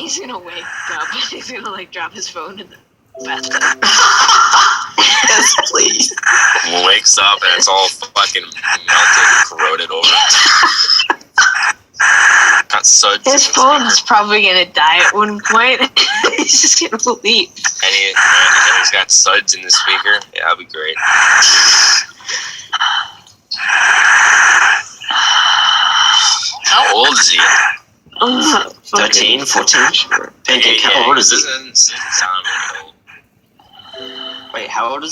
He's gonna wake up. He's gonna like drop his phone in the bathtub. Yes, please. Wakes up and it's all fucking melted, corroded over. Got suds. His phone's probably gonna die at one point. He's just gonna leave. And he's got suds in the speaker. Yeah, that'd be great. How old is he? 13, 14? Sure. Pancake, how old is he? Doesn't sound very old. Wait, how old is